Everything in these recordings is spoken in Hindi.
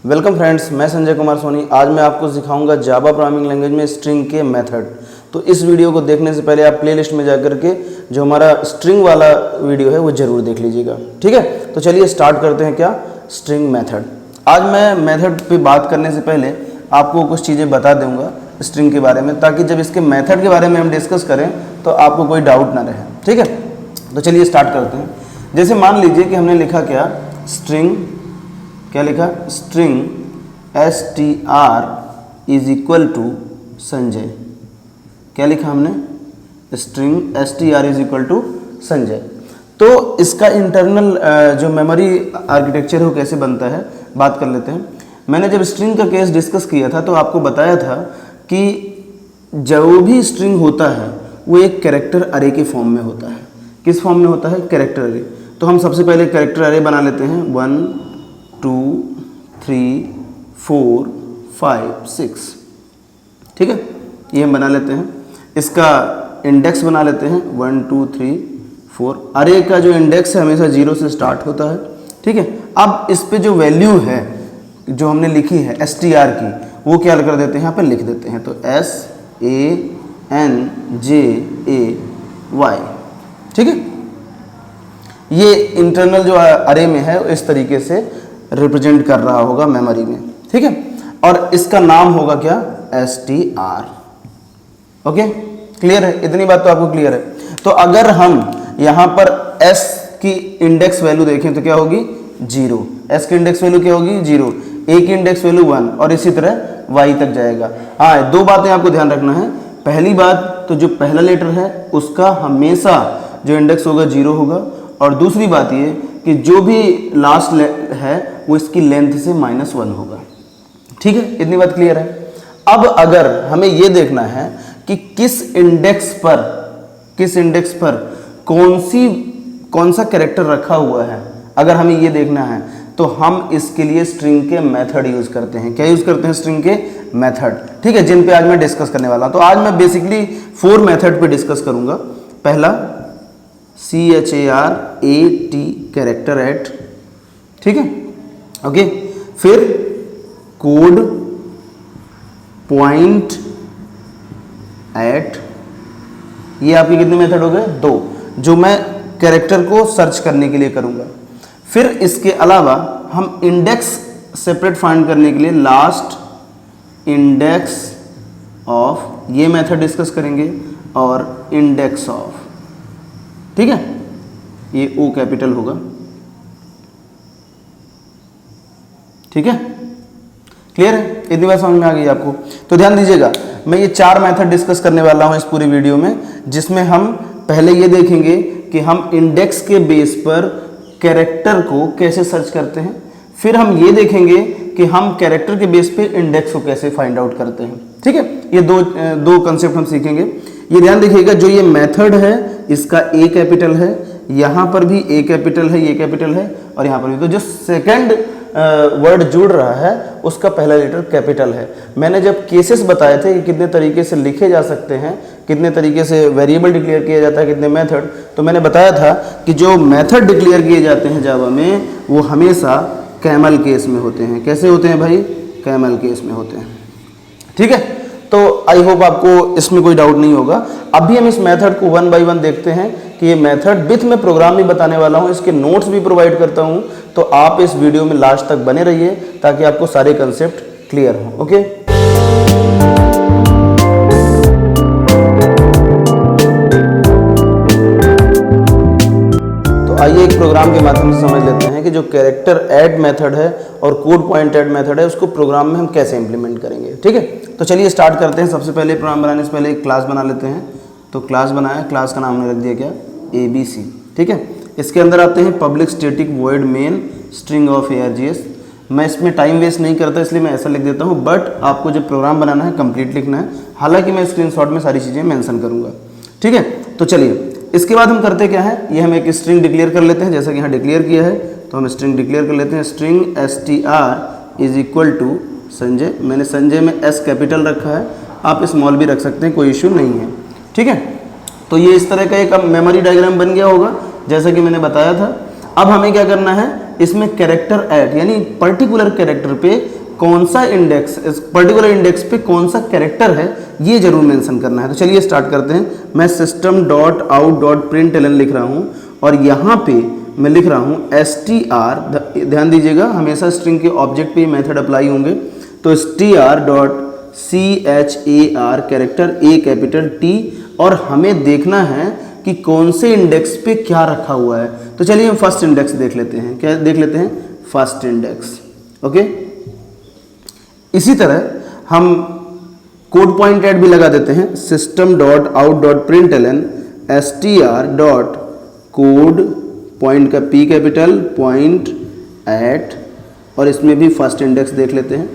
वेलकम फ्रेंड्स, मैं संजय कुमार सोनी। आज मैं आपको सिखाऊंगा जावा प्रोग्रामिंग लैंग्वेज में स्ट्रिंग के मेथड। तो इस वीडियो को देखने से पहले आप प्लेलिस्ट में जाकर के जो हमारा स्ट्रिंग वाला वीडियो है वो जरूर देख लीजिएगा, ठीक है। तो चलिए स्टार्ट करते हैं क्या, स्ट्रिंग मेथड। आज मैं मेथड पे बात करने से पहले आपको कुछ चीज़ें बता दूंगा स्ट्रिंग के बारे में, ताकि जब इसके मेथड के बारे में हम डिस्कस करें तो आपको कोई डाउट ना रहे, ठीक है। तो चलिए स्टार्ट करते हैं। जैसे मान लीजिए कि हमने लिखा क्या, स्ट्रिंग, क्या लिखा, string str is equal to Sanjay. क्या लिखा हमने, string str is equal to Sanjay. तो इसका इंटरनल जो मेमोरी आर्किटेक्चर है वो कैसे बनता है, बात कर लेते हैं। मैंने जब स्ट्रिंग का केस डिस्कस किया था तो आपको बताया था कि जो भी स्ट्रिंग होता है वो एक कैरेक्टर अरे के फॉर्म में होता है। किस फॉर्म में होता है, कैरेक्टर अरे। तो हम सबसे पहले कैरेक्टर अरे बना लेते हैं, 1 2 3 4 5 6, ठीक है, ये हम बना लेते हैं। इसका इंडेक्स बना लेते हैं 1 2 3 4। अरे का जो इंडेक्स है हमेशा 0 से स्टार्ट होता है, ठीक है। अब इस पे जो वैल्यू है जो हमने लिखी है str की, वो क्या कर देते हैं, यहाँ पे लिख देते हैं। तो SANJAY, ठीक है। ये इंटरनल जो अरे में है इस तरीके से रिप्रेजेंट कर रहा होगा मेमोरी में, ठीक है। और इसका नाम होगा क्या, str। ओके, क्लियर है, इतनी बात तो आपको क्लियर है। तो अगर हम यहाँ पर s की इंडेक्स वैल्यू देखें तो क्या होगी, 0। s की इंडेक्स वैल्यू क्या होगी, 0। a की इंडेक्स वैल्यू 1 और इसी तरह y तक जाएगा। हाँ, दो बातें आपको ध्यान रखना है। पहली बात तो जो पहला लेटर है उसका हमेशा जो इंडेक्स होगा 0 होगा, और दूसरी बात ये कि जो भी लास्ट है वो इसकी लेंथ से -1 होगा, ठीक है। इतनी बात क्लियर है। अब अगर हमें ये देखना है कि किस इंडेक्स पर कौन सा कैरेक्टर रखा हुआ है, अगर हमें ये देखना है तो हम इसके लिए स्ट्रिंग के मेथड यूज करते हैं। क्या यूज करते हैं, स्ट्रिंग के मेथड, ठीक है, जिन पे आज मैं डिस्कस करने वाला हूं। तो आज मैं बेसिकली 4 मेथड पे डिस्कस करूंगा। पहला CHARAT, कैरेक्टर एट, ठीक है, ओके। फिर कोड पॉइंट एट, ये आपके कितने मेथड हो गए, 2, जो मैं कैरेक्टर को सर्च करने के लिए करूंगा। फिर इसके अलावा हम इंडेक्स सेपरेट फाइंड करने के लिए लास्ट इंडेक्स ऑफ, ये मेथड डिस्कस करेंगे, और इंडेक्स ऑफ, ठीक है, ये O कैपिटल होगा, ठीक है, क्लियर है, इतनी बात समझ में आ गई आपको। तो ध्यान दीजिएगा, मैं ये 4 मेथड डिस्कस करने वाला हूं इस पूरी वीडियो में, जिसमें हम पहले ये देखेंगे कि हम इंडेक्स के बेस पर कैरेक्टर को कैसे सर्च करते हैं। फिर हम ये देखेंगे कि हम कैरेक्टर के बेस पे इंडेक्स को कैसे फाइंड आउट करते हैं, ठीक है। ये दो कंसेप्ट हम सीखेंगे। ये ध्यान देखिएगा, जो ये मेथड है इसका A कैपिटल है, यहाँ पर भी A कैपिटल है, ये कैपिटल है, और यहाँ पर भी। तो जो सेकंड वर्ड जुड़ रहा है उसका पहला लेटर कैपिटल है। मैंने जब केसेस बताए थे कि कितने तरीके से लिखे जा सकते हैं, कितने तरीके से वेरिएबल डिक्लेयर किया जाता है, कितने मेथड, तो मैंने बताया था कि जो मेथड डिक्लेयर किए जाते हैं जावा में वो हमेशा कैमल केस में होते हैं। कैसे होते हैं भाई, कैमल केस में होते हैं, ठीक है। तो आई होप आपको इसमें कोई डाउट नहीं होगा। अभी हम इस मेथड को 1 बाय 1 देखते हैं कि ये मेथड विथ में प्रोग्राम भी बताने वाला हूँ, इसके नोट्स भी प्रोवाइड करता हूँ। तो आप इस वीडियो में लास्ट तक बने रहिए ताकि आपको सारे कंसेप्ट क्लियर हों, ओके। तो आइए एक प्रोग्राम के माध्यम से समझ लेते हैं कि जो कैरेक्टर ऐड मेथड है और कोड पॉइंट ऐड मेथड है उसको प्रोग्राम में हम कैसे इंप्लीमेंट करेंगे, ठीक है। तो चलिए स्टार्ट करते हैं। सबसे पहले प्रोग्राम बनाने से पहले एक क्लास बना लेते हैं। तो क्लास बनाया, क्लास का नाम हमने रख दिया क्या, ABC, ठीक है। इसके अंदर आते हैं public static void main string of ARGS। मैं इसमें टाइम वेस्ट नहीं करता इसलिए मैं ऐसा लिख देता हूँ, बट आपको जब प्रोग्राम बनाना है कंप्लीट लिखना है। हालांकि मैं स्क्रीनशॉट में सारी चीज़ें मेंशन करूँगा, ठीक है। तो चलिए इसके बाद हम करते क्या है, ये हम एक स्ट्रिंग डिक्लेयर कर लेते हैं, जैसा कि यहाँ डिक्लेयर किया है। तो हम स्ट्रिंग डिक्लेयर कर लेते हैं, string str is equal to Sanjay. मैंने संजय में S कैपिटल रखा है, आप स्मॉल भी रख सकते हैं, कोई इश्यू नहीं है, ठीक है। तो ये इस तरह का एक मेमोरी डायग्राम बन गया होगा जैसा कि मैंने बताया था। अब हमें क्या करना है, इसमें कैरेक्टर ऐट यानी पर्टिकुलर कैरेक्टर पे कौन सा इंडेक्स, इस पर्टिकुलर इंडेक्स पे कौन सा कैरेक्टर है ये जरूर मेंशन करना है। तो चलिए स्टार्ट करते हैं। मैं system.out.println लिख रहा हूँ और यहाँ पे मैं लिख रहा हूँ str, ध्यान दीजिएगा हमेशा स्ट्रिंग के ऑब्जेक्ट पे मेथड अप्लाई होंगे। तो str.char character A capital T, और हमें देखना है कि कौन से इंडेक्स पे क्या रखा हुआ है। तो चलिए हम फर्स्ट इंडेक्स देख लेते हैं। क्या देख लेते हैं? First index. ओके, इसी तरह हम कोड पॉइंट ऐड भी लगा देते हैं। system.out.println str.code पॉइंट का P कैपिटल पॉइंट ऐट, और इसमें भी फर्स्ट इंडेक्स देख लेते हैं।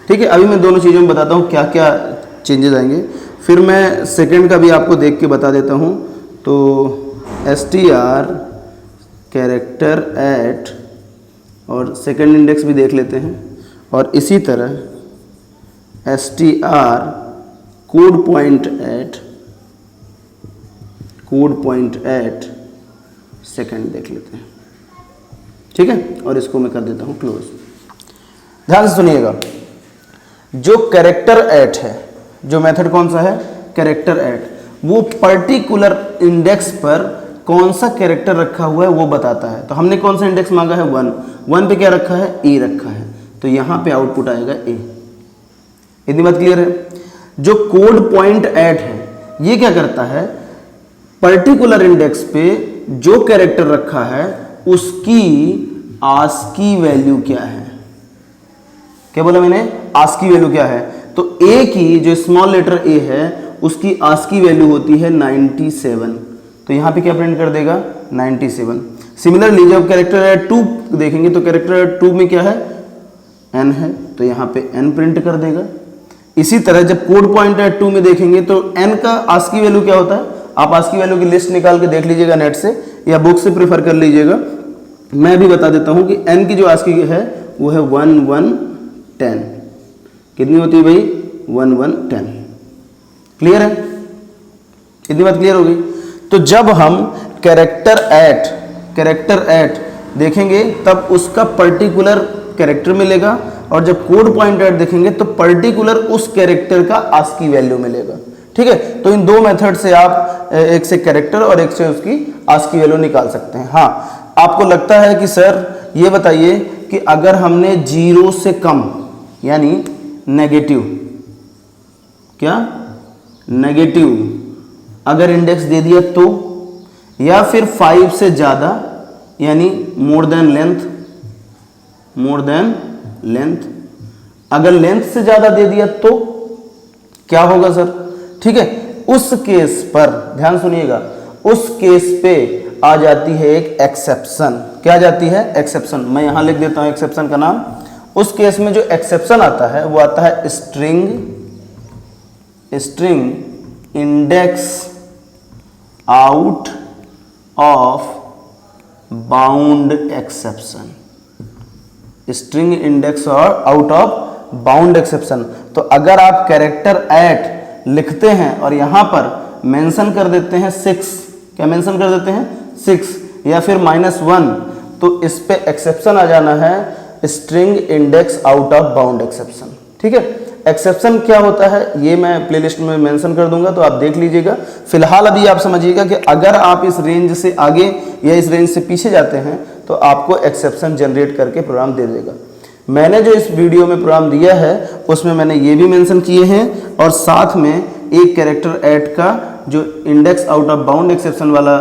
ठीक है, अभी मैं दोनों चीज़ों में बताता हूँ क्या क्या चेंजेस आएंगे, फिर मैं सेकंड का भी आपको देख के बता देता हूँ। तो str कैरेक्टर ऐट और सेकंड इंडेक्स भी देख लेते हैं, और इसी तरह str code point at second देख लेते हैं। ठीक है, और इसको मैं कर देता हूं क्लोज। ध्यान से सुनिएगा, जो कैरेक्टर ऐट है, जो मेथड कौन सा है? कैरेक्टर ऐट, वो पर्टिकुलर इंडेक्स पर कौन सा कैरेक्टर रखा हुआ है वो बताता है। तो हमने कौन सा इंडेक्स मांगा है? 1। 1 पे क्या रखा है? ए रखा है, तो यहां पे आउटपुट आएगा ए। इतनी बात क्लियर है? जो कोड पॉइंट ऐट है ये क्या करता है? पर्टिकुलर इंडेक्स पे जो कैरेक्टर रखा है उसकी आस्की वैल्यू क्या है। क्या बोला मैंने? आस्की वैल्यू क्या है? तो ए की जो स्मॉल लेटर ए है उसकी आस्की वैल्यू होती है 97। तो यहां पे क्या प्रिंट कर देगा? 97। सिमिलरली जब कैरेक्टर ऐट 2 देखेंगे तो कैरेक्टर ऐट 2 में क्या है? n है, तो यहाँ पे n प्रिंट कर देगा। इसी तरह जब कोड पॉइंट ऐट 2 में देखेंगे तो n का आस्की वैल्यू क्या होता है? आप आस्की वैल्यू की लिस्ट निकाल के देख लीजिएगा नेट से या बुक से प्रेफर कर लीजिएगा। मैं भी बता देता हूँ कि n की जो आस्की है वो है 1110। कितनी होती है भाई? 1110। क्लियर है? इतनी बात क्लियर हो गई? तो जब हम कैरेक्टर ऐट देखेंगे तब उसका पर्टिकुलर कैरेक्टर मिलेगा, और जब कोड पॉइंट ऐट देखेंगे तो पर्टिकुलर उस कैरेक्टर का आस्की वैल्यू मिलेगा। ठीक है, तो इन दो मेथड से आप एक से कैरेक्टर और एक से उसकी आस्की वैल्यू निकाल सकते हैं। हाँ, आपको लगता है कि सर ये बताइए कि अगर हमने 0 से कम यानी नेगेटिव, क्या नेगेटिव अगर इंडेक्स दे दिया तो, या फिर 5 से ज़्यादा यानी मोर देन लेंथ, अगर लेंथ से ज़्यादा दे दिया तो क्या होगा सर? ठीक है, उस केस पर ध्यान सुनिएगा, उस केस पे आ जाती है एक एक्सेप्शन। क्या आ जाती है? एक्सेप्शन। मैं यहां लिख देता हूं एक्सेप्शन का नाम। उस केस में जो एक्सेप्शन आता है वो आता है string index out of bound exception. String index और आउट ऑफ बाउंड एक्सेप्शन। तो अगर आप कैरेक्टर ऐट लिखते हैं और यहां पर मेंशन कर देते हैं 6, क्या मेंशन कर देते हैं? 6 या फिर -1, तो इस पे एक्सेप्शन आ जाना है string index out of bound exception. ठीक है, एक्सेप्शन क्या होता है ये मैं प्लेलिस्ट में मेंशन कर दूंगा, तो आप देख लीजिएगा। फिलहाल अभी आप समझिएगा कि अगर आप इस रेंज से आगे या इस रेंज से पीछे जाते हैं तो आपको एक्सेप्शन जनरेट करके प्रोग्राम दे देगा। मैंने जो इस वीडियो में प्रोग्राम दिया है उसमें मैंने ये भी मेंशन किए हैं, और साथ में एक कैरेक्टर ऐट का जो index out of bound exception वाला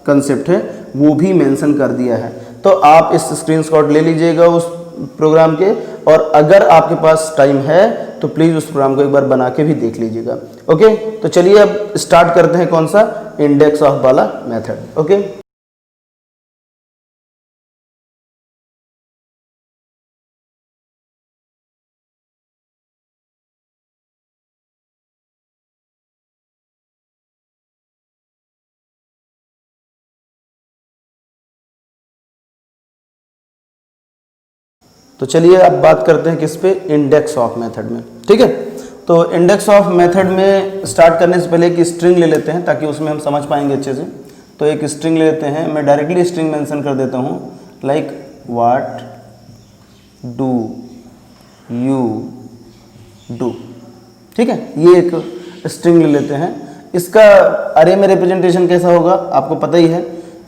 कंसेप्ट है वो भी मेंशन कर दिया है। तो आप इस स्क्रीनशॉट ले लीजिएगा उस प्रोग्राम के, और अगर आपके पास टाइम है तो प्लीज़ उस प्रोग्राम को एक बार बना के भी देख लीजिएगा। ओके, तो चलिए अब स्टार्ट करते हैं कौन सा? इंडेक्स ऑफ वाला मेथड। ओके, तो चलिए अब बात करते हैं किस पे? इंडेक्स ऑफ मेथड में। ठीक है, तो इंडेक्स ऑफ मेथड में स्टार्ट करने से पहले एक स्ट्रिंग ले लेते हैं ताकि उसमें हम समझ पाएंगे अच्छे से। तो एक स्ट्रिंग ले लेते हैं, मैं डायरेक्टली स्ट्रिंग मेंशन कर देता हूँ, like what do you do. ठीक है, ये एक स्ट्रिंग ले लेते हैं। इसका अरे में रिप्रेजेंटेशन कैसा होगा आपको पता ही है,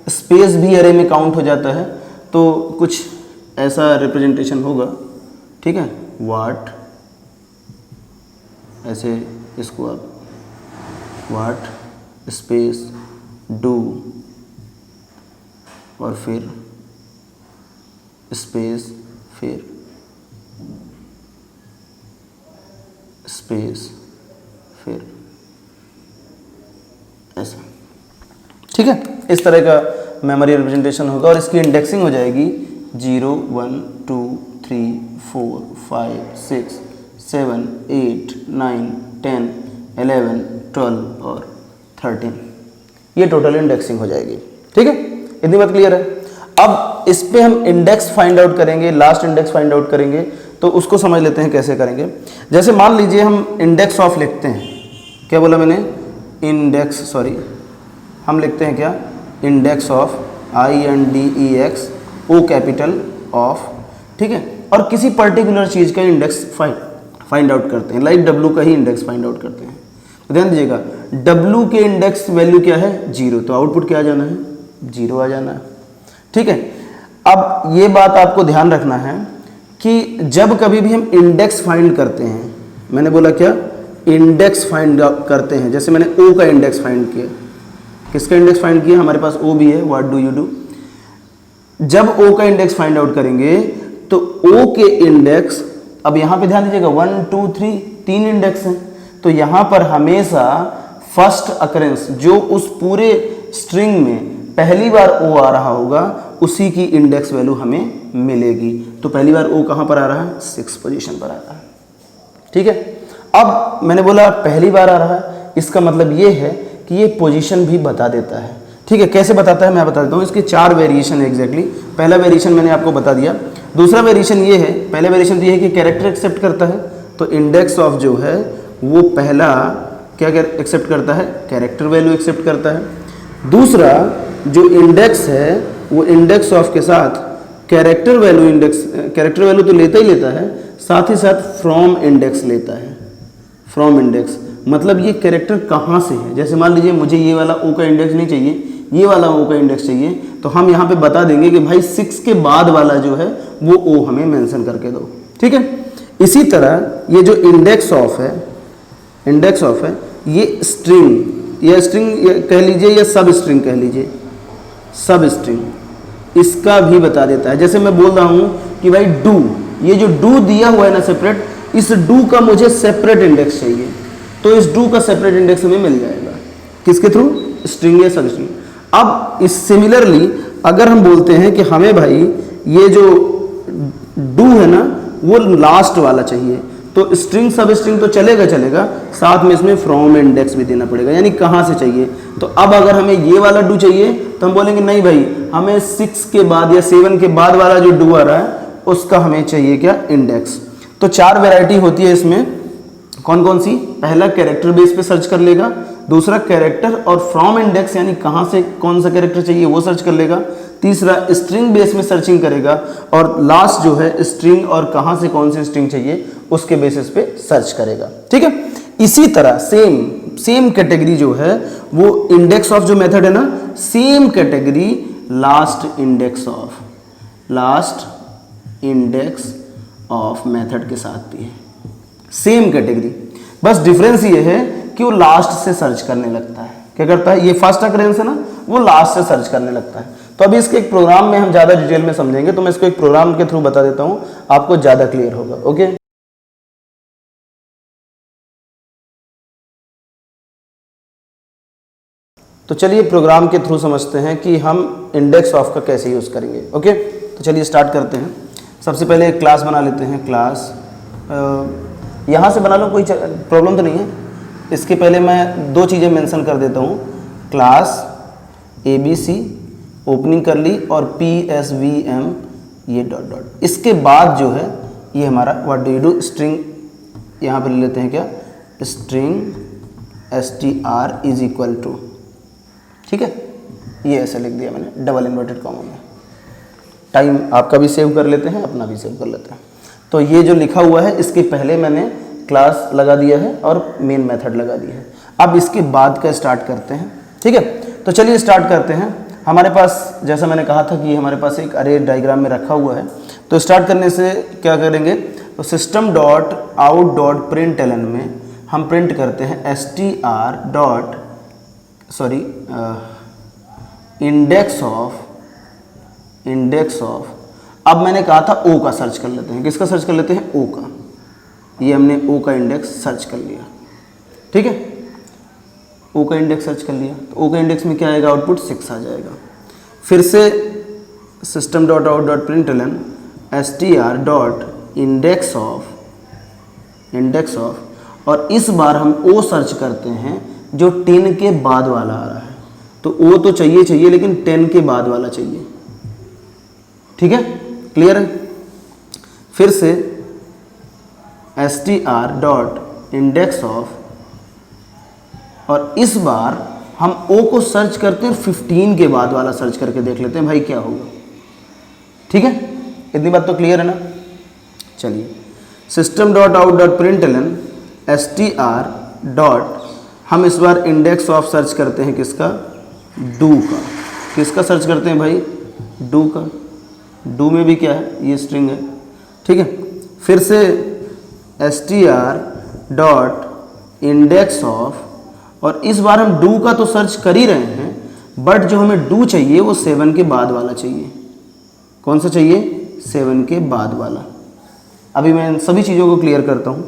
स्पेस भी अरे में काउंट हो जाता है, तो कुछ ऐसा रिप्रेजेंटेशन होगा। ठीक है, व्हाट, ऐसे इसको आप व्हाट स्पेस डू और फिर स्पेस फिर स्पेस फिर ऐसा। ठीक है, इस तरह का मेमोरी रिप्रेजेंटेशन होगा और इसकी इंडेक्सिंग हो जाएगी 0 1 2 3 4 5 6 7 8 9 10 11 12 और 13, ये टोटल इंडेक्सिंग हो जाएगी। ठीक है, इतनी बात क्लियर है। अब इस पे हम इंडेक्स फाइंड आउट करेंगे, लास्ट इंडेक्स फाइंड आउट करेंगे, तो उसको समझ लेते हैं कैसे करेंगे। जैसे मान लीजिए हम इंडेक्स ऑफ लिखते हैं, क्या बोला मैंने, इंडेक्स, सॉरी, हम लिखते हैं क्या, index of INDEX O capital of. ठीक है, और किसी पर्टिकुलर चीज़ का इंडेक्स फाइंड आउट करते हैं, लाइक W का ही इंडेक्स फाइंड आउट करते हैं। तो ध्यान दीजिएगा, W के इंडेक्स वैल्यू क्या है, 0, तो आउटपुट क्या आ जाना है, 0 आ जाना है। ठीक है, अब ये बात आपको ध्यान रखना है कि जब कभी भी हम इंडेक्स फाइंड करते हैं, मैंने बोला क्या, इंडेक्स फाइंड करते हैं, जैसे मैंने O का इंडेक्स फाइंड किया, किसका इंडेक्स फाइंड किया, हमारे पास O भी है, व्हाट डू यू डू। जब O का इंडेक्स फाइंड आउट करेंगे तो O के इंडेक्स, अब यहाँ पे ध्यान दीजिएगा 1 2 3 3 इंडेक्स हैं, तो यहाँ पर हमेशा फर्स्ट अकरेंस जो उस पूरे स्ट्रिंग में पहली बार O आ रहा होगा उसी की इंडेक्स वैल्यू हमें मिलेगी। तो पहली बार O कहाँ पर आ रहा है, 6 पोजीशन पर आ रहा है। ठीक है, अब मैंने बोला पहली बार आ रहा है, इसका मतलब ये है कि ये पोजीशन भी बता देता है। ठीक है, कैसे बताता है मैं बता देता हूँ। इसके 4 वेरिएशन है एग्जैक्टली। पहला वेरिएशन मैंने आपको बता दिया। दूसरा वेरिएशन ये है, पहला वेरिएशन तो ये है कि कैरेक्टर एक्सेप्ट करता है, तो इंडेक्स ऑफ जो है वो पहला क्या एक्सेप्ट करता है, कैरेक्टर वैल्यू एक्सेप्ट करता है। दूसरा जो इंडेक्स है वो इंडेक्स ऑफ के साथ कैरेक्टर वैल्यू तो लेता ही लेता है, साथ ही साथ फ्रॉम इंडेक्स लेता है। फ्रॉम इंडेक्स मतलब ये कैरेक्टर कहाँ से है, जैसे मान लीजिए मुझे ये वाला O का इंडेक्स नहीं चाहिए, ये वाला O का इंडेक्स चाहिए, तो हम यहाँ पे बता देंगे कि भाई 6 के बाद वाला जो है वो O हमें मेंशन करके दो। ठीक है, इसी तरह ये जो इंडेक्स ऑफ है ये स्ट्रिंग या स्ट्रिंग कह लीजिए या सब स्ट्रिंग कह लीजिए, सब स्ट्रिंग इसका भी बता देता है। जैसे मैं बोल रहा हूँ कि भाई डू, ये जो डू दिया हुआ है ना सेपरेट, इस डू का मुझे सेपरेट इंडेक्स चाहिए, तो इस डू का सेपरेट इंडेक्स हमें मिल जाएगा, किसके थ्रू, स्ट्रिंग या सब स्ट्रिंग। अब इस सिमिलरली अगर हम बोलते हैं कि हमें भाई ये जो डू है ना वो लास्ट वाला चाहिए, तो स्ट्रिंग सब स्ट्रिंग तो चलेगा, साथ में इसमें फ्रॉम इंडेक्स भी देना पड़ेगा, यानी कहाँ से चाहिए। तो अब अगर हमें ये वाला डू चाहिए तो हम बोलेंगे नहीं भाई, हमें 6 के बाद या 7 के बाद वाला जो डू आ रहा है उसका हमें चाहिए क्या, इंडेक्स। तो 4 वैरायटी होती है इसमें, कौन कौन सी, पहला कैरेक्टर बेस पे सर्च कर लेगा, दूसरा कैरेक्टर और फ्रॉम इंडेक्स यानी कहाँ से कौन सा कैरेक्टर चाहिए वो सर्च कर लेगा, तीसरा स्ट्रिंग बेस में सर्चिंग करेगा, और लास्ट जो है स्ट्रिंग और कहाँ से कौन सी स्ट्रिंग चाहिए उसके बेसिस पे सर्च करेगा। ठीक है, इसी तरह सेम कैटेगरी जो है वो इंडेक्स ऑफ जो मेथड है ना, same category last index of method के साथ भी है, सेम कैटेगरी। बस डिफरेंस ये है कि वो लास्ट से सर्च करने लगता है। क्या करता है, ये फर्स्ट अकरेंस है ना, वो लास्ट से सर्च करने लगता है। तो अभी इसके एक प्रोग्राम में हम ज़्यादा डिटेल में समझेंगे, तो मैं इसको एक प्रोग्राम के थ्रू बता देता हूँ, आपको ज़्यादा क्लियर होगा। ओके, तो चलिए प्रोग्राम के थ्रू समझते हैं कि हम इंडेक्स ऑफ का कैसे यूज़ करेंगे। ओके, तो चलिए स्टार्ट करते हैं। सबसे पहले एक क्लास बना लेते हैं। क्लास यहाँ से बना लो, कोई प्रॉब्लम तो नहीं है। इसके पहले मैं 2 चीज़ें मेंशन कर देता हूँ, क्लास ABC ओपनिंग कर ली और PSVM ये डॉट। इसके बाद जो है ये हमारा what do you do string, यहाँ पर ले लेते हैं क्या, string str is equal to, ठीक है, ये ऐसे लिख दिया मैंने डबल इन्वर्टेड कॉमा में, टाइम आपका भी सेव कर लेते हैं, अपना भी सेव कर लेते हैं। तो ये जो लिखा हुआ है इसके पहले मैंने क्लास लगा दिया है और मेन मेथड लगा दिया है। अब इसके बाद का स्टार्ट करते हैं, ठीक है। तो चलिए स्टार्ट करते हैं। हमारे पास जैसा मैंने कहा था कि हमारे पास एक अरे डायग्राम में रखा हुआ है। तो स्टार्ट करने से क्या करेंगे, तो system dot out dot println में हम प्रिंट करते हैं इंडेक्स ऑफ। अब मैंने कहा था ओ का सर्च कर लेते हैं। किसका सर्च कर लेते हैं, ओ का। ये हमने ओ का इंडेक्स सर्च कर लिया, ठीक है। ओ का इंडेक्स सर्च कर लिया तो ओ का इंडेक्स में क्या आएगा, आउटपुट 6 आ जाएगा। फिर से system dot out dot println str dot index of, और इस बार हम ओ सर्च करते हैं जो 10 के बाद वाला आ रहा है। तो ओ तो चाहिए लेकिन 10 के बाद वाला चाहिए, ठीक है, क्लियर है। फिर से str डॉट इंडेक्स ऑफ, और इस बार हम ओ को सर्च करते हैं 15 के बाद वाला सर्च करके देख लेते हैं भाई क्या होगा, ठीक है। इतनी बात तो क्लियर है ना। चलिए system dot out dot println str dot, हम इस बार इंडेक्स ऑफ सर्च करते हैं किसका, डू का। किसका सर्च करते हैं भाई, डू का। डू में भी क्या है, ये स्ट्रिंग है, ठीक है। फिर से str डॉट इंडेक्स ऑफ, और इस बार हम डू का तो सर्च कर ही रहे हैं, बट जो हमें डू चाहिए वो 7 के बाद वाला चाहिए। कौन सा चाहिए, 7 के बाद वाला। अभी मैं इन सभी चीज़ों को क्लियर करता हूँ,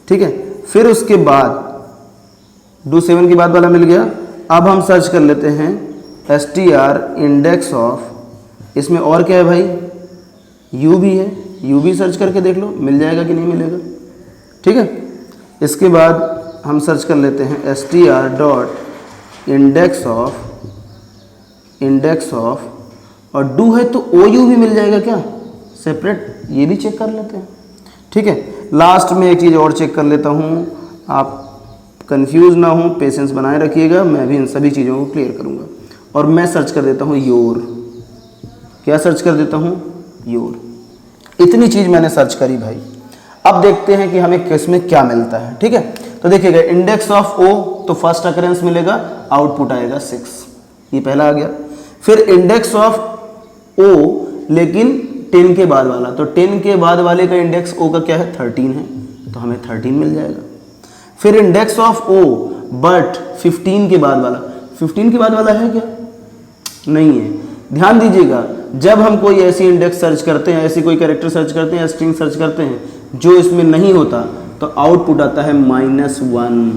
ठीक है। फिर उसके बाद डू 7 के बाद वाला मिल गया। अब हम सर्च कर लेते हैं str इंडेक्स ऑफ। इसमें और क्या है भाई, u भी है, u भी सर्च करके देख लो मिल जाएगा कि नहीं मिलेगा, ठीक है। इसके बाद हम सर्च कर लेते हैं str डॉट इंडेक्स ऑफ, और डू है तो ou भी मिल जाएगा क्या, सेपरेट, ये भी चेक कर लेते हैं, ठीक है। लास्ट में एक चीज़ और चेक कर लेता हूँ, आप कंफ्यूज ना हो, पेशेंस बनाए रखिएगा, मैं भी इन सभी चीज़ों को क्लियर करूँगा। और मैं सर्च कर देता हूँ योर। क्या सर्च कर देता हूँ, योर। इतनी चीज़ मैंने सर्च करी भाई। अब देखते हैं कि हमें किस में क्या मिलता है, ठीक है। तो देखिएगा इंडेक्स ऑफ ओ, तो फर्स्ट अकरेंस मिलेगा, आउटपुट आएगा 6, ये पहला आ गया। फिर इंडेक्स ऑफ ओ लेकिन 10 के बाद वाला, तो 10 के बाद वाले का इंडेक्स ओ का क्या है, 13 है, तो हमें 13 मिल जाएगा। फिर इंडेक्स ऑफ ओ बट 15 के बाद वाला, 15 के बाद वाला है क्या, नहीं है। ध्यान दीजिएगा, जब हम कोई ऐसी इंडेक्स सर्च करते हैं, ऐसी कोई कैरेक्टर सर्च करते हैं, स्ट्रिंग सर्च करते हैं जो इसमें नहीं होता, तो आउटपुट आता है -1।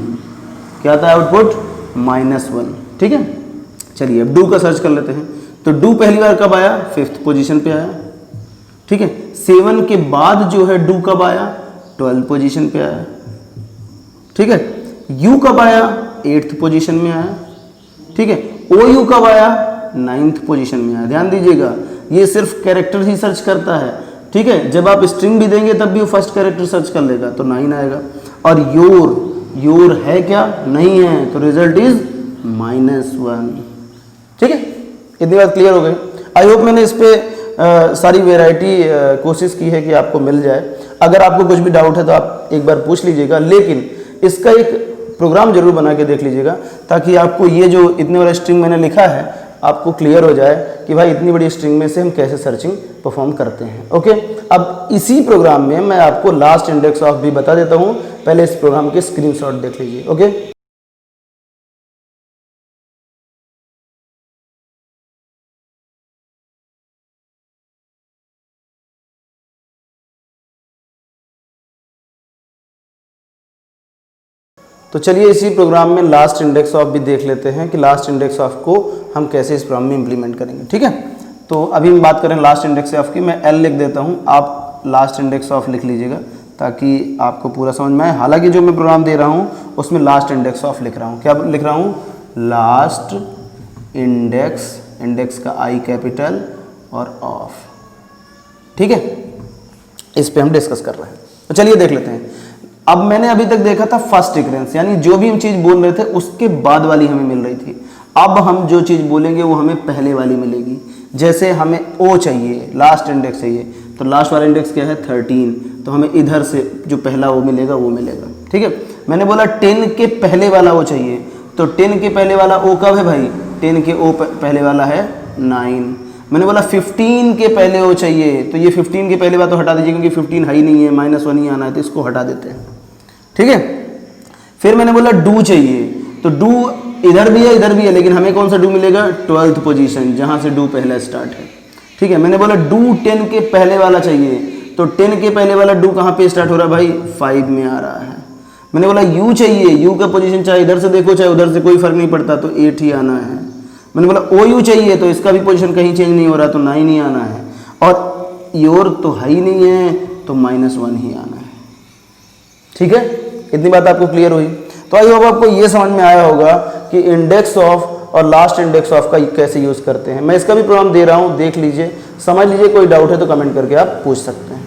क्या आता है आउटपुट, -1, ठीक है। चलिए अब डू का सर्च कर लेते हैं। तो डू पहली बार कब आया, 5th पोजीशन पे आया, ठीक है। 7 के बाद जो है डू कब आया, 12th पोजीशन पे आया, ठीक है। यू कब आया, 8th पोजीशन में आया, ठीक है। ओ यू कब आया, 9th पोजीशन में आया। ध्यान दीजिएगा, ये सिर्फ कैरेक्टर ही सर्च करता है, ठीक है। जब आप स्ट्रिंग भी देंगे तब भी वो फर्स्ट कैरेक्टर सर्च कर लेगा, तो 9 आएगा। और योर है क्या, नहीं है, तो रिजल्ट इज -1, ठीक है। इतनी बात क्लियर हो गई। आई होप मैंने इस पे सारी वेराइटी कोशिश की है कि आपको मिल जाए। अगर आपको कुछ भी डाउट है तो आप एक बार पूछ लीजिएगा, लेकिन इसका एक प्रोग्राम जरूर बना के देख लीजिएगा, ताकि आपको ये जो इतने बड़ा स्ट्रिंग मैंने लिखा है आपको क्लियर हो जाए कि भाई इतनी बड़ी स्ट्रिंग में से हम कैसे सर्चिंग परफॉर्म करते हैं, ओके। अब इसी प्रोग्राम में मैं आपको लास्ट इंडेक्स ऑफ भी बता देता हूँ, पहले इस प्रोग्राम के स्क्रीनशॉट देख लीजिए, ओके। तो चलिए इसी प्रोग्राम में लास्ट इंडेक्स ऑफ भी देख लेते हैं कि लास्ट इंडेक्स ऑफ को हम कैसे इस प्रोग्राम में इंप्लीमेंट करेंगे, ठीक है। तो अभी हम बात करें लास्ट इंडेक्स ऑफ की। मैं एल लिख देता हूँ, आप लास्ट इंडेक्स ऑफ लिख लीजिएगा ताकि आपको पूरा समझ में आए। हालांकि जो मैं प्रोग्राम दे रहा हूँ उसमें लास्ट इंडेक्स ऑफ लिख रहा हूँ। क्या लिख रहा हूँ, लास्ट इंडेक्स, इंडेक्स का आई कैपिटल और ऑफ, ठीक है। इस पे हम डिस्कस कर रहे हैं। तो चलिए देख लेते हैं। अब मैंने अभी तक देखा था फर्स्ट इक्रेंस, यानी जो भी हम चीज़ बोल रहे थे उसके बाद वाली हमें मिल रही थी। अब हम जो चीज़ बोलेंगे वो हमें पहले वाली मिलेगी। जैसे हमें ओ चाहिए, लास्ट इंडेक्स चाहिए, तो लास्ट वाला इंडेक्स क्या है 13, तो हमें इधर से जो पहला वो मिलेगा वो मिलेगा। ठीक है, मैंने बोला 10 के पहले वाला ओ चाहिए, तो 10 के पहले वाला ओ कब है भाई, 10 के ओ पहले वाला है 9। मैंने बोला 15 के पहले ओ चाहिए, तो ये 15 के पहले वाला तो हटा दीजिए क्योंकि 15 है ही नहीं है, -1 ही आना है, तो इसको हटा देते हैं। ठीक है, फिर मैंने बोला डू चाहिए, तो डू इधर भी है इधर भी है, लेकिन हमें कौन सा डू मिलेगा, 12th पोजीशन, जहां से डू पहला स्टार्ट है। ठीक है, मैंने बोला डू 10 के पहले वाला चाहिए, तो 10 के पहले वाला डू कहाँ पे स्टार्ट हो रहा है भाई, 5 में आ रहा है। मैंने बोला यू चाहिए, यू का पोजीशन चाहे इधर से देखो चाहे उधर से, कोई फर्क नहीं पड़ता, तो 8 ही आना है। मैंने बोला ओ यू चाहिए, तो इसका भी पोजीशन कहीं चेंज नहीं हो रहा, तो 9 ही आना है, और योर तो है ही नहीं है, तो -1 ही आना है। ठीक है, इतनी बात आपको क्लियर हुई। तो आई होप आपको ये समझ में आया होगा कि इंडेक्स ऑफ और लास्ट इंडेक्स ऑफ का कैसे यूज़ करते हैं। मैं इसका भी प्रोग्राम दे रहा हूँ, देख लीजिए, समझ लीजिए, कोई डाउट है तो कमेंट करके आप पूछ सकते हैं।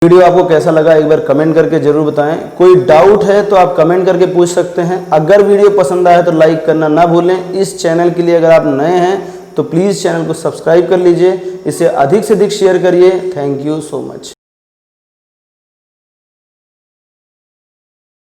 वीडियो आपको कैसा लगा एक बार कमेंट करके जरूर बताएं। कोई डाउट है तो आप कमेंट करके पूछ सकते हैं। अगर वीडियो पसंद आया तो लाइक करना ना भूलें। इस चैनल के लिए अगर आप नए हैं तो प्लीज़ चैनल को सब्सक्राइब कर लीजिए, इसे अधिक से अधिक शेयर करिए। Thank you so much.